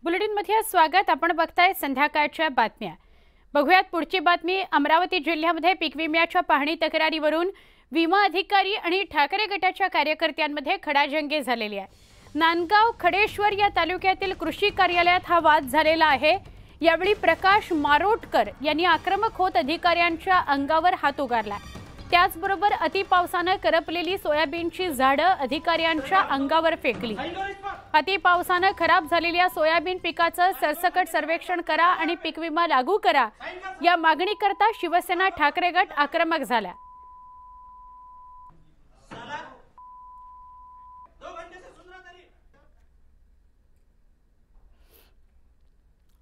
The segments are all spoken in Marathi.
बुलेटिनमध्ये स्वागत। आपण बघताय संध्याकाळच्या बातम्या। बघूयात पुढची बातमी। अमरावती जिल्ह्यामध्ये पीक विम्याच्या पाहणी तक्रारीवरून विमा अधिकारी आणि ठाकरे गटाच्या कार्यकर्त्यांमध्ये खडाजंगी झालेली आहे। नांदगाव खडेश्वर या तालुक्यातील कृषी कार्यालयात हा वाद झालेला आहे। यावेळी प्रकाश मारोटकर यांनी आक्रमक होत अधिकाऱ्यांच्या अंगावर हात उगारला। त्याचबरोबर अतिपावसाने करपलेली सोयाबीनची झाडं अधिकाऱ्यांच्या अंगावर फेकली। अतिपावसाने खराब झालेल्या सोयाबीन पिकाचं सरसकट सर्वेक्षण करा आणि पीक विमा लागू करा या मागणीकरता शिवसेना ठाकरे गट आक्रमक झाला।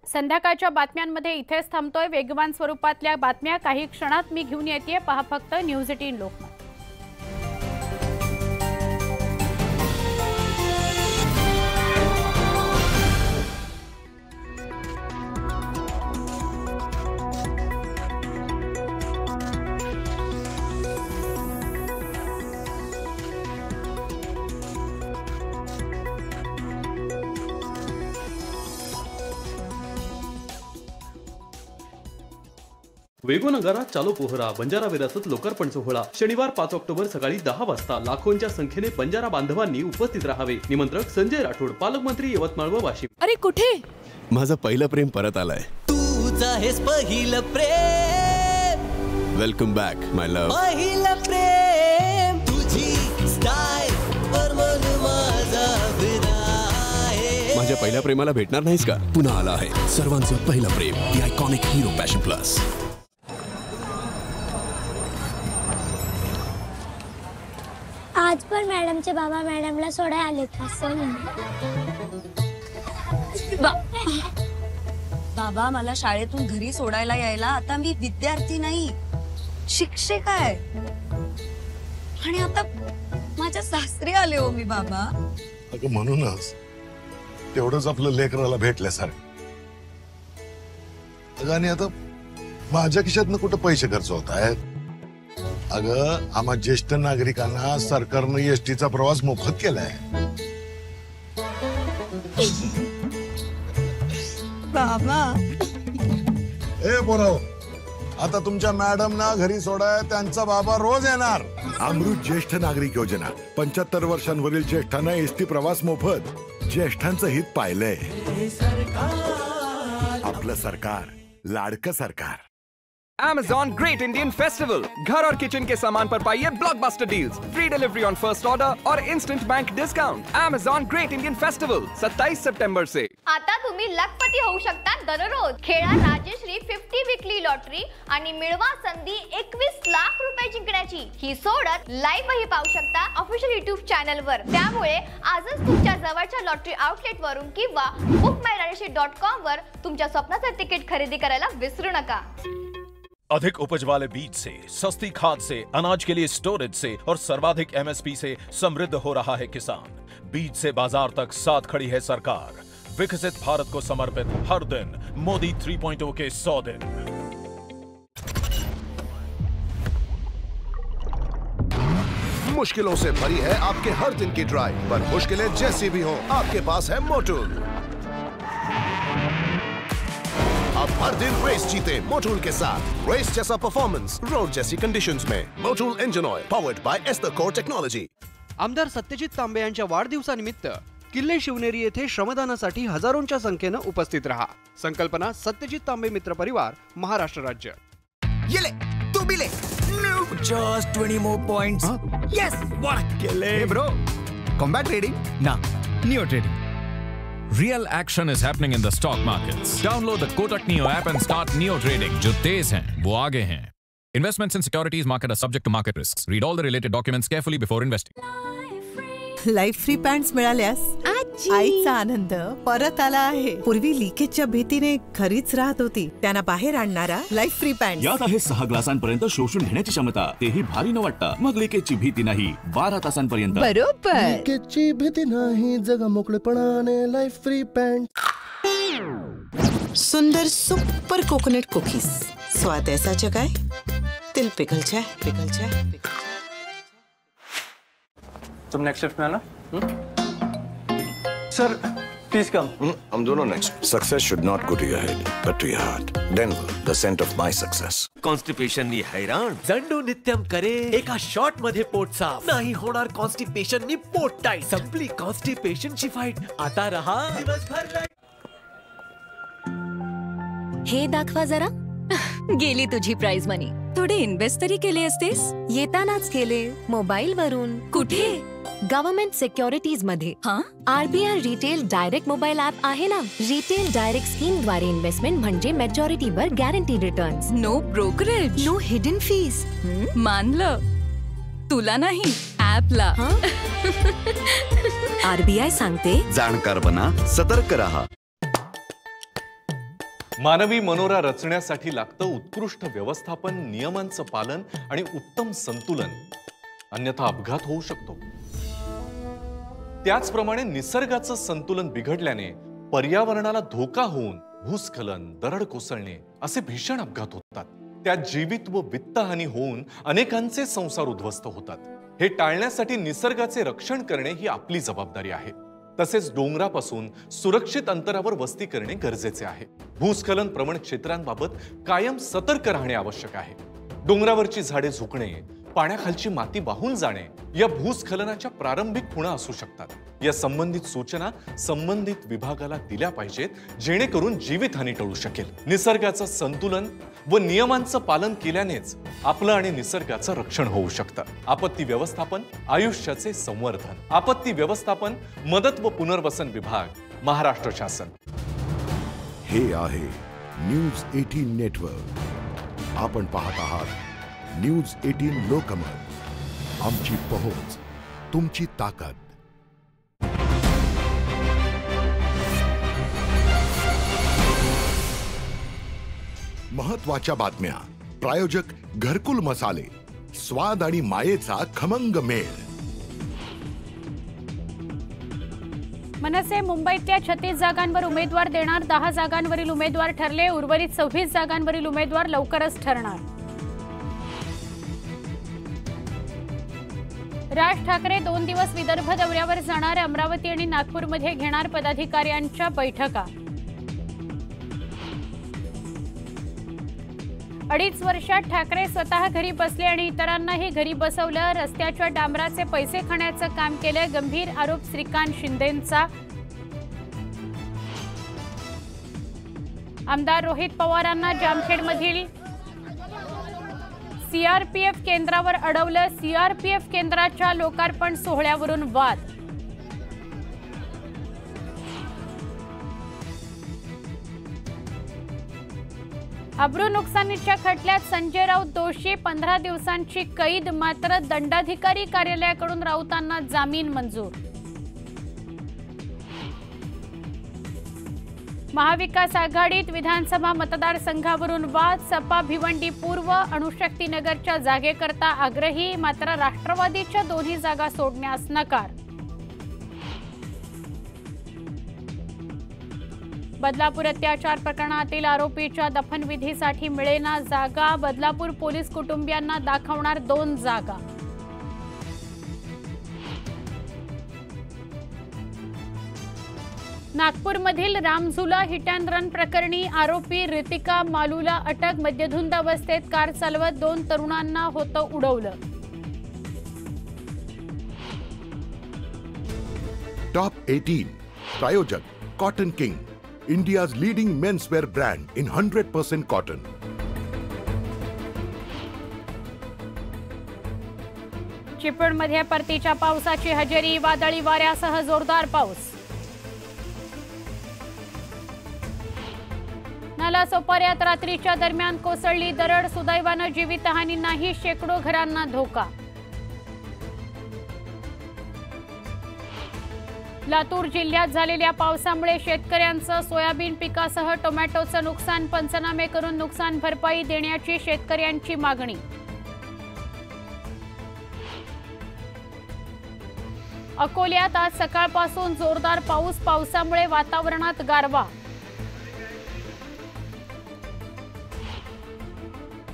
संध्याकाळच्या बातम्यांमध्ये इथेच थांबतोय। वेगवान स्वरूपातल्या बातम्या काही क्षणात मी घेऊन येते। पहा फक्त न्यूज 18 लोकमत। वेगोनगरात चालू पोहरा बंजारा विरासत लोकार्पण सोहळा शनिवार 5 ऑक्टोबर सकाळी 10 वाजता लाखोंच्या संख्येने बंजारा बांधवांनी उपस्थित राहावे। निमंत्रक संजय राठोड, पालकमंत्री यवतमाळ व वाशिम। अरे कुठे माझं पहिलं प्रेम परत आलंय। तुझं हेच पहिलं प्रेम। वेलकम बॅक माय लव्ह। पहिलं प्रेम तुझी स्टाईल वर मन माझा फिरा आहे। माझ्या पहिल्या प्रेमाला भेटणार नाहीस का? पुन्हा आला आहे सर्वांचं पहिलं प्रेम, the iconic Hero Passion Plus. आज पण मॅडमचे बाबा मॅडमला सोडायला आले बाबा मला शाळेतून घरी सोडायला यायला आता मी विद्यार्थी नाही, शिक्षक आहे। आणि आता माझ्या सासरी आले हो मी बाबा। अगं म्हणूनच तेवढंच आपलं लेकराला भेटल्यासारखं। अगं आणि आता माझ्या खिशातनं कुठं पैसे खर्च होत आहेत? अगं आम्हा ज्येष्ठ नागरिकांना सरकारनं एसटीचा प्रवास मोफत केलाय। बाबा ए बोराव, आता तुमच्या मॅडम ना घरी सोडाय त्यांचा बाबा रोज येणार। अमृत ज्येष्ठ नागरिक योजना 75 वर्षांवरील ज्येष्ठांना एसटी प्रवास मोफत। ज्येष्ठांचं हित पाहिलंय आपलं सरकार, लाडकं सरकार। Amazon Great Indian Festival, घर और किचन के सामान पर पाइए blockbuster deals, free delivery on first order और instant bank discount. Amazon Great Indian Festival 27 September से। आता तुम्ही लखपती होऊ शकता दररोज। खेळा राजश्री 50 वीकली लॉटरी आणि मिळवा संधी 21 लाख रुपये जिंकण्याची। ही सोडत लाईव्हही पाहू शकता ऑफिशियल YouTube चॅनल वर। त्यामुळे आजच तुमच्या जवळच्या लॉटरी आउटलेट वरून किंवा bookmyrajeshri.com वर तुमच्या स्वप्नाचं तिकीट खरेदी करायला विसरू नका। अधिक उपज वाले बीज से, सस्ती खाद से, अनाज के लिए स्टोरेज से और सर्वाधिक MSP से समृद्ध हो रहा है किसान। बीज से बाजार तक साथ खड़ी है सरकार। विकसित भारत को समर्पित हर दिन मोदी 3.0 के 100 दिन। मुश्किलों से भरी है आपके हर दिन की ड्राइव, पर मुश्किलें जैसी भी हो आपके पास है मोटूल। अब हर दिन रेस जीते मोटूल के साथ। रेस जैसा परफॉर्मेंस रोड जैसी कंडीशंस में। Motul engine oil powered by ester core technology. आमदार सत्यजित तांबे यांच्या वाढदिवसानिमित्त किल्ले शिवनेरी येथे श्रमदानासाठी हजारोंच्या संख्येने उपस्थित रहा। संकल्पना सत्यजित तांबे मित्र परिवार, महाराष्ट्र राज्य। ये ले, तू भी ले। Just 20 more points. Yes, what? Hey bro, combat trading? Nah, Neo trading. Real action is happening in the stock markets. Download the Kotak Neo app and start Neo trading. जो तेज हैं, वो आगे हैं. Investments in securities market are subject to market risks. Read all the related documents carefully before investing. Life free pants मिळाल्यास आईचा आनंद परत आला आहे। पूर्वी लिकेजच्या भीतीने घरीच राहत होती, त्यांना बाहेर आणणारा लाईफ फ्री पॅन्ट्स। यात आहे 6 ग्लासांपर्यंत शोषून घेण्याची क्षमता, तेही भारी न वाटता। मग लिकेजची भीती नाही 12 तासांपर्यंत। बरोबर, लिकेजची भीती नाही, जगा मोकळेपणाने लाईफ फ्री पॅन्ट। सुंदर सुपर कोकोनट कुकीज, स्वाद ऐसा जगाए दिल पिघल जाए, पिघल जाए। तुम नेक्स्ट शिफ्ट में आना। Sir Please come. हम दोनों next. Success should not go to your head, but to your heart. Denver, the scent of my success. Constipation नी हैराण जंडू नित्यम करे एका शॉट मध्ये पोट साफ नाही होणार कॉन्स्टिपेशन नी पोट टाईट संपली कॉन्स्टिपेशन ची फाईट आता रहा दिवसभर हे दाखवा जरा गेली तुझी प्राइज मनी थोडे इन्व्हेस्ट तरी केले असतेस येतानाच केले मोबाईल वरून कुठे गव्हर्नमेंट सिक्युरिटीज मध्ये RBI retail direct mobile app आहे ना रिटेल डायरेक्ट स्कीम द्वारे इन्व्हेस्टमेंट म्हणजे मेजॉरिटी वर guarantee returns no brokerage no hidden fees मानलं तुला नाही ऍपला आरबीआय सांगते जाणकार बना सतर्क रहा. मानवी मनोरा रचण्यासाठी लागतं उत्कृष्ट व्यवस्थापन नियमांचं पालन आणि उत्तम संतुलन अन्यथा अपघात होऊ शकतो. त्याचप्रमाणे निसर्गाचं संतुलन बिघडल्याने पर्यावरणाला धोका होऊन भूस्खलन दरड कोसळणे असे भीषण अपघात होतात. त्यात जीवित व वित्तहानी होऊन अनेकांचे संसार उद्ध्वस्त होतात. हे टाळण्यासाठी निसर्गाचे रक्षण करणे ही आपली जबाबदारी आहे. तसेच डोंगरापासून सुरक्षित अंतरावर वस्ती करणे गरजेचे आहे. भूस्खलन प्रवण क्षेत्रांबाबत कायम सतर्क राहणे आवश्यक आहे. डोंगरावरची झाडे झुकणे पाण्याखालची माती वाहून जाणे या भूस्खलनाच्या प्रारंभिक खुणा असू शकतात. या संबंधित सूचना संबंधित विभागाला दिल्या पाहिजेत जेणेकरून जीवितहानी टळू शकेल. निसर्गाचं संतुलन व नियमांचं पालन केल्यानेच आपलं आणि निसर्गाचं रक्षण होऊ शकतं. आपत्ती व्यवस्थापन आयुष्याचे संवर्धन. आपत्ती व्यवस्थापन मदत व पुनर्वसन विभाग महाराष्ट्र शासन. हे आहे न्यूज 18 नेटवर्क. आपण पाहत आहात न्यूज 18 लोकमत. आमची पहुंच तुमची ताकद. महत्वाच्या बातम्या. प्रायोजक घरकुल मसाले. स्वाद आणि मायेचा खमंग मेळ. मनसे मुंबईतल्या 36 जागांवर उमेदवार देणार. 10 जागांवरील उमेदवार ठरले. उर्वरित 26 जागांवरील उमेदवार लवकरच ठरणार. राज ठाकरे 2 दिवस विदर्भ दौऱ्यावर जाणार. अमरावती आणि नागपूरमध्ये घेणार पदाधिकाऱ्यांच्या बैठका. 2.5 वर्षात ठाकरे स्वतः घरी बसले आणि इतरांनाही घरी बसवलं. रस्त्याच्या डांबराचे पैसे खाण्याचं काम केलं. गंभीर आरोप श्रीकांत शिंदेंचा. आमदार रोहित पवारांना जामखेडमधील सीआरपीएफ केंद्रावर अडवलं. सीआरपीएफ केंद्राच्या लोकार्पण सोहळ्यावरून वाद. अब्रू नुकसानीच्या खटल्यात संजय राऊत दोषी. 15 दिवसांची कैद. मात्र दंडाधिकारी कार्यालयाकडून राऊतांना जामीन मंजूर. महाविकास आघाडीत विधानसभा मतदारसंघावरून वाद. सपा भिवंडी पूर्व अणुशक्ती नगरच्या जागेकरता आग्रही. मात्र राष्ट्रवादीच्या 2 जागा सोडण्यास नकार. बदलापूर अत्याचार प्रकरणातील आरोपीच्या दफनविधीसाठी मिळेना जागा. बदलापूर पोलीस कुटुंबियांना दाखवणार 2 जागा. नागपूरमधील रामझुला हिट अँड रन प्रकरणी आरोपी रितिका मालूला अटक. मद्यधुंद अवस्थेत कार चालवत 2 तरुणांना होतं उडवलं. टॉप 18 प्रायोजक cotton king. India's leading menswear brand in 100% cotton. चिपळूणमध्ये परतीच्या पावसाची हजेरी. वादळी वाऱ्यासह जोरदार पाऊस. नालासोपाऱ्यात रात्रीच्या दरम्यान कोसळली दरड. सुदैवानं जीवितहानी नाही. शेकडो घरांना धोका. लातूर जिल्ह्यात झालेल्या पावसामुळे शेतकऱ्यांचं सोयाबीन पिकासह टोमॅटोचं नुकसान. पंचनामे करून नुकसान भरपाई देण्याची शेतकऱ्यांची मागणी. अकोल्यात आज सकाळपासून जोरदार पाऊस. पावसामुळे वातावरणात गारवा.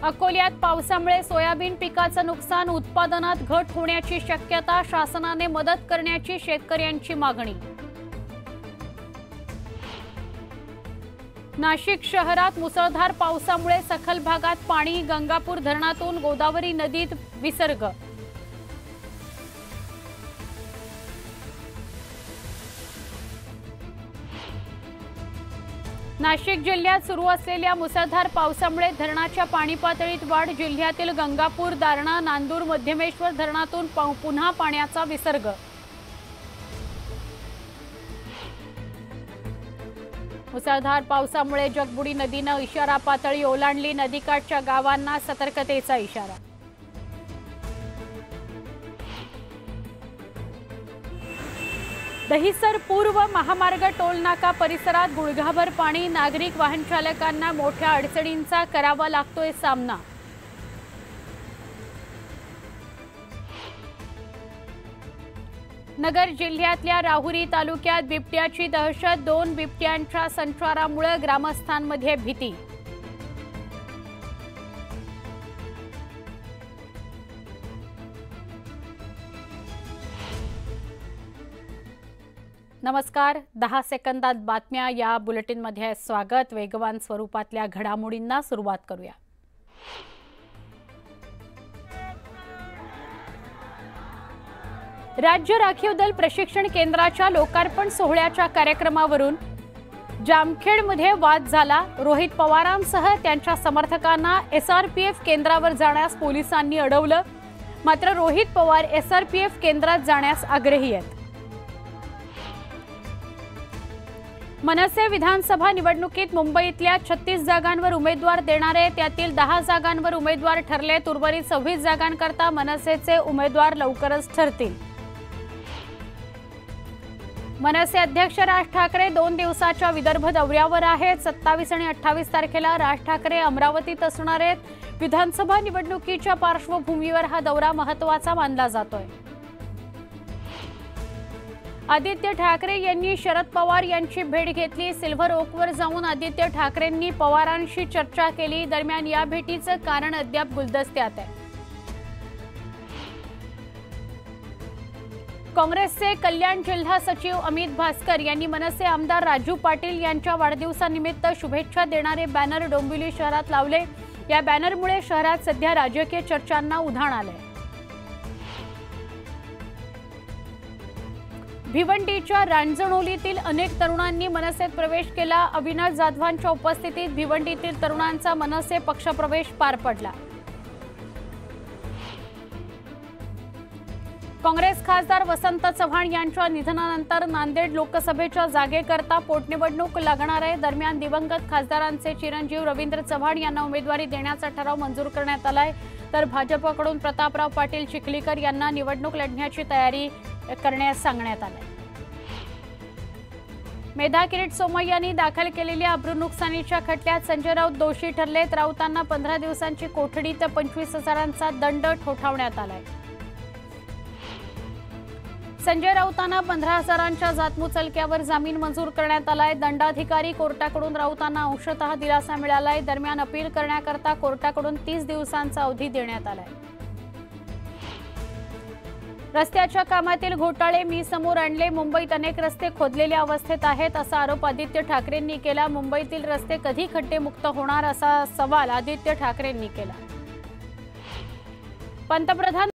अकोल्यात पावसामुळे सोयाबीन पिकाचं नुकसान. उत्पादनात घट होण्याची शक्यता. शासनाने मदत करण्याची शेतकऱ्यांची मागणी. नाशिक शहरात मुसळधार पावसामुळे सखल भागात पाणी, गंगापूर धरणातून गोदावरी नदीत विसर्ग. नाशिक जिल्ह्यात सुरू असलेल्या मुसळधार पावसामुळे धरणाच्या पाणी पातळीत वाढ. जिल्ह्यातील गंगापूर, दारणा, नांदूर, मध्यमेश्वर धरणातून पुन्हा पाण्याचा विसर्ग. मुसळधार पावसामुळे जगबुडी नदीनं इशारा पातळी ओलांडली. नदीकाठच्या गावांना सतर्कतेचा इशारा. दहिसर पूर्व महामार्ग टोलनाका परिसरात गुडघाभर पाणी. नागरिक वाहन चालकांना मोठ्या अडचणींचा करावा लागतोय सामना. नगर जिल्ह्यातल्या राहुरी तालुक्यात बिबट्याची दहशत. 2 बिबट्यांच्या संचारामुळे ग्रामस्थांमध्ये भीती. नमस्कार. 10 सेकंदात बातम्या या बुलेटिनमध्ये स्वागत. वेगवान स्वरूपातल्या घडामोडींना सुरुवात करूया. राज्य राखीव दल प्रशिक्षण केंद्राच्या लोकार्पण सोहळ्याच्या कार्यक्रमावरून जामखेडमध्ये वाद झाला. रोहित पवारांसह त्यांच्या समर्थकांना SRPF केंद्रावर जाण्यास पोलिसांनी अडवलं. मात्र रोहित पवार SRPF केंद्रात जाण्यास आग्रही आहेत. मनसे विधानसभा निवडणुकीत मुंबईतल्या 36 जागांवर उमेदवार देणार आहे. त्यातील 10 जागांवर उमेदवार ठरलेत. उर्वरित 26 जागांकरता मनसेचे उमेदवार लवकरच ठरतील. मनसे अध्यक्ष राज ठाकरे 2 दिवसाच्या विदर्भ दौऱ्यावर आहेत. 27 आणि 28 तारखेला राज ठाकरे अमरावतीत असणार आहेत. विधानसभा निवडणुकीच्या पार्श्वभूमीवर हा दौरा महत्त्वाचा मानला जातोय. आदित्य ठाकरे यांनी शरद पवार यांची भेट घेतली. सिल्व्हर ओकवर जाऊन आदित्य ठाकरेंनी पवारांशी चर्चा केली. दरम्यान या भेटीचं कारण अद्याप गुलदस्त्यात आहे. काँग्रेसचे कल्याण जिल्हा सचिव अमित भास्कर यांनी मनसे आमदार राजू पाटील यांच्या वाढदिवसानिमित्त शुभेच्छा देणारे बॅनर डोंबिवली शहरात लावले. या बॅनरमुळे शहरात सध्या राजकीय चर्चांना उधाण आलंय. भिवंडीच्या रांजणोलीतील अनेक तरुणांनी मनसेत प्रवेश केला. अविनाश जाधवांच्या उपस्थितीत भिवंडीतील तरुणांचा मनसे पक्षप्रवेश पार पडला. काँग्रेस खासदार वसंत चव्हाण यांच्या निधनानंतर नांदेड लोकसभेच्या जागेकरता पोटनिवडणूक लागणार आहे. दरम्यान दिवंगत खासदारांचे चिरंजीव रवींद्र चव्हाण यांना उमेदवारी देण्याचा ठराव मंजूर करण्यात आलाय. तर भाजपकडून प्रतापराव पाटील चिखलीकर यांना निवडणूक लढण्याची तयारी करण्यास सांगण्यात आले. मेधा किरीट सोमय्यांनी दाखल केलेल्या अब्रू नुकसानीच्या खटल्यात संजय राऊत दोषी ठरलेत. राऊतांना 15 दिवसांची कोठडी तर 25,000चा दंड ठोठावण्यात आलाय. संजय राऊतांना 15,000च्या जातमुचलक्यावर जामीन मंजूर करण्यात आलाय. दंडाधिकारी कोर्टाकडून राऊतांना अंशतः दिलासा मिळालाय. दरम्यान अपील करण्याकरता कोर्टाकडून 30 दिवसांचा अवधी देण्यात आलाय. रस्त्याच्या कामातील घोटाळे मी समोर आणले. मुंबईत अनेक रस्ते खोदलेल्या अवस्थेत आहेत असा आरोप आदित्य ठाकरेंनी केला. मुंबईतील रस्ते कधी खड्डेमुक्त होणार असा सवाल आदित्य ठाकरेंनी केला. पंतप्रधान